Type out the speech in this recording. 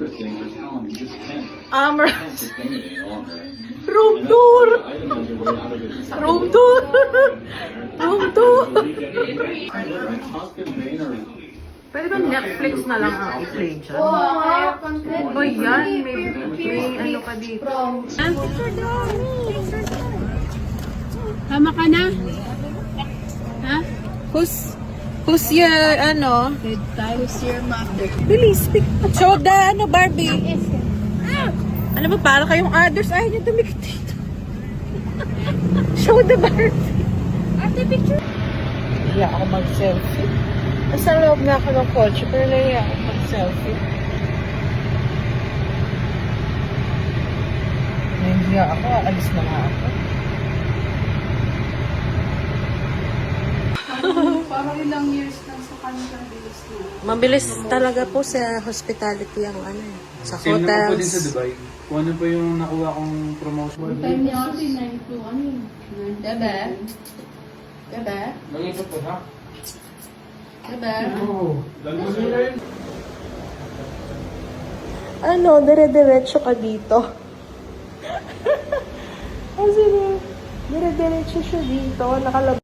interesting for Talon, you just can't sustain it any longer. Room tour! Room tour! Room tour! Constant vein or Pwede ba Netflix na lang ang i-play dyan? O yan, may ano ka dito. Tama ka na? Ha? Who's your, ano? Good time. Who's your mother? Bilis, show the, ano, Barbie. Alam mo, para kayong others, ayaw niyo tumikit dito. Show the Barbie. Ate, picture. Nahiya ako mag-selfie. Nasa loob na ako ng kotse, pero nahiya ako mag-selfie. Nahiya ako, alis na nga ako. Parang ilang years lang sa kanila bilis na. Mabilis talaga po sa hospitality ang ano eh. Sa Same naman po din sa hotels. Dubai. Kung ano po yung nakuha kong promotion. Time niya kasi 9 to ano yun? Diba? Diba? Nag-ikot po ha? Diba? Oo. Lalo mo sila yun. Ano, dire-diretso ka dito. Kasi dire-diretso siya dito.